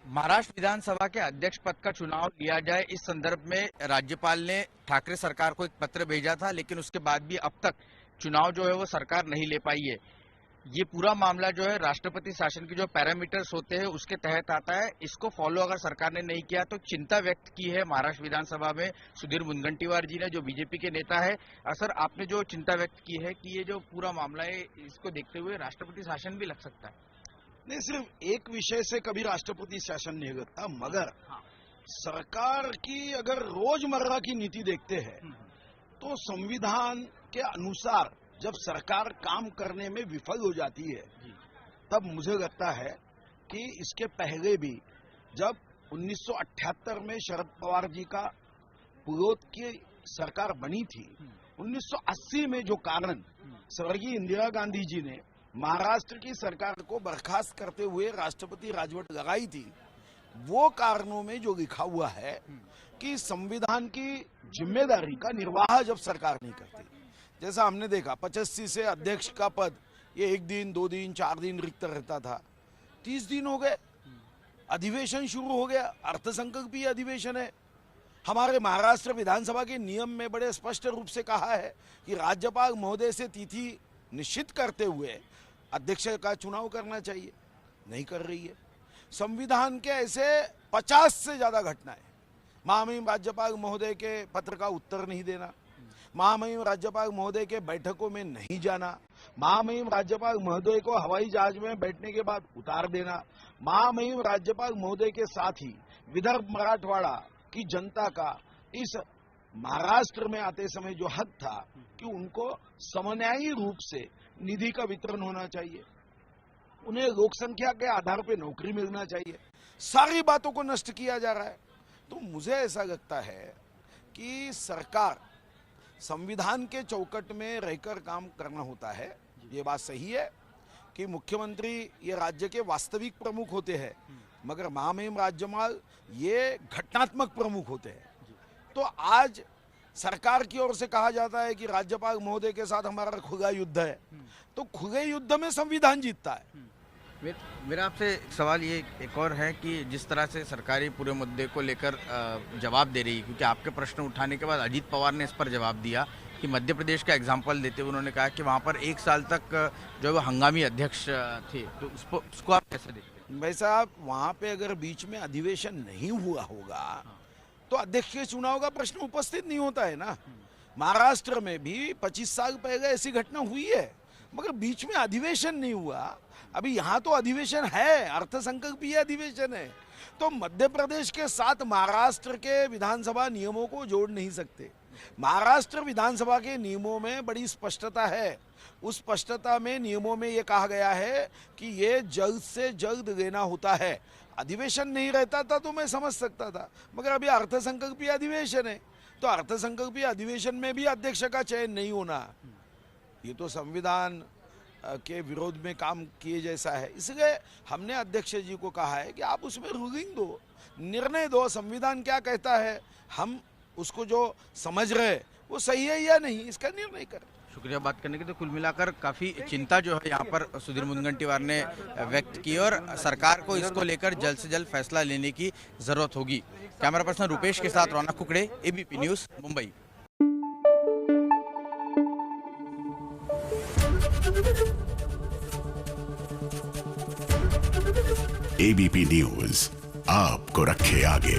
महाराष्ट्र विधानसभा के अध्यक्ष पद का चुनाव लिया जाए, इस संदर्भ में राज्यपाल ने ठाकरे सरकार को एक पत्र भेजा था, लेकिन उसके बाद भी अब तक चुनाव जो है वो सरकार नहीं ले पाई है। ये पूरा मामला जो है राष्ट्रपति शासन के जो पैरामीटर्स होते हैं उसके तहत आता है। इसको फॉलो अगर सरकार ने नहीं किया तो चिंता व्यक्त की है महाराष्ट्र विधानसभा में सुधीर मुनगंटीवार जी ने, जो बीजेपी के नेता है। सर, आपने जो चिंता व्यक्त की है कि ये जो पूरा मामला है इसको देखते हुए राष्ट्रपति शासन भी लग सकता है। नहीं, सिर्फ एक विषय से कभी राष्ट्रपति शासन नहीं लगता, मगर सरकार की अगर रोजमर्रा की नीति देखते हैं तो संविधान के अनुसार जब सरकार काम करने में विफल हो जाती है तब मुझे लगता है कि इसके पहले भी जब 1978 में शरद पवार जी का पूर्वोत्तर की सरकार बनी थी, 1980 में जो कारण स्वर्गीय इंदिरा गांधी जी ने महाराष्ट्र की सरकार को बर्खास्त करते हुए राष्ट्रपति राजवट लगाई थी, वो कारणों में जो लिखा हुआ है कि संविधान की जिम्मेदारी का निर्वाह जब सरकार नहीं करती, जैसा हमने देखा 85 से अध्यक्ष का पद ये 1 दिन 2 दिन 4 दिन रिक्त रहता था, 30 दिन हो गए, अधिवेशन शुरू हो गया, अर्थसंकल्पीय अधिवेशन है। हमारे महाराष्ट्र विधानसभा के नियम में बड़े स्पष्ट रूप से कहा है कि राज्यपाल महोदय से तिथि निश्चित करते हुए अध्यक्ष का चुनाव करना चाहिए, नहीं कर रही है। संविधान के ऐसे 50 से ज्यादा घटनाएं, महामहिम राज्यपाल महोदय के पत्र का उत्तर नहीं देना, महामहिम राज्यपाल महोदय के बैठकों में नहीं जाना, महामहिम राज्यपाल महोदय को हवाई जहाज में बैठने के बाद उतार देना, महामहिम राज्यपाल महोदय के साथ ही विदर्भ मराठवाड़ा की जनता का इस महाराष्ट्र में आते समय जो हक था कि उनको समन्यायी रूप से निधि का वितरण होना चाहिए, उन्हें लोक संख्या के आधार पर नौकरी मिलना चाहिए, सारी बातों को नष्ट किया जा रहा है। तो मुझे ऐसा लगता है कि सरकार संविधान के चौकट में रहकर काम करना होता है। ये बात सही है कि मुख्यमंत्री ये राज्य के वास्तविक प्रमुख होते हैं, मगर महामहिम राज्यपाल ये घटनात्मक प्रमुख होते हैं। तो आज सरकार की ओर से कहा जाता है कि राज्यपाल महोदय के साथ हमारा खुला युद्ध है, तो खुले युद्ध में संविधान जीतता है। मेरा आपसे सवाल ये एक और है कि जिस तरह से सरकारी पूरे मुद्दे को लेकर जवाब दे रही है, क्योंकि आपके प्रश्न उठाने के बाद अजीत पवार ने इस पर जवाब दिया कि मध्य प्रदेश का एग्जाम्पल देते हुए उन्होंने कहा कि वहाँ पर 1 साल तक जो है वो हंगामी अध्यक्ष थे, तो उसको आप कैसे देखते हैं? भाई साहब, वहाँ पे अगर बीच में अधिवेशन नहीं हुआ होगा तो अध्यक्ष के चुनाव का प्रश्न उपस्थित नहीं होता है ना। महाराष्ट्र में भी 25 साल पहले ऐसी घटना हुई है, मगर बीच में अधिवेशन नहीं हुआ। अभी यहाँ तो अधिवेशन है, अर्थसंकल्पीय अधिवेशन है, तो मध्य प्रदेश के साथ महाराष्ट्र के विधानसभा नियमों को जोड़ नहीं सकते। महाराष्ट्र विधानसभा के नियमों में बड़ी स्पष्टता है, उस स्पष्टता में नियमों में ये कहा गया है कि ये जल्द से जल्द लेना होता है। अधिवेशन नहीं रहता था तो मैं समझ सकता था, मगर अभी अर्थसंकल्पीय अधिवेशन है, तो अर्थसंकल्पीय अधिवेशन में भी अध्यक्ष का चयन नहीं होना, ये तो संविधान के विरोध में काम किए जैसा है। इसलिए हमने अध्यक्ष जी को कहा है कि आप उसमें रूलिंग दो, निर्णय दो, संविधान क्या कहता है, हम उसको जो समझ रहे वो सही है या नहीं, इसका निर्णय करें। शुक्रिया बात करने के लिए। तो कुल मिलाकर काफी चिंता जो है यहाँ पर सुधीर मुनगंटीवार ने व्यक्त की और सरकार को इसको लेकर जल्द से जल्द फैसला लेने की जरूरत होगी। कैमरा पर्सन रुपेश के साथ Raunak Kukde, ABP news, Mumbai. ABP news आपको रखे आगे।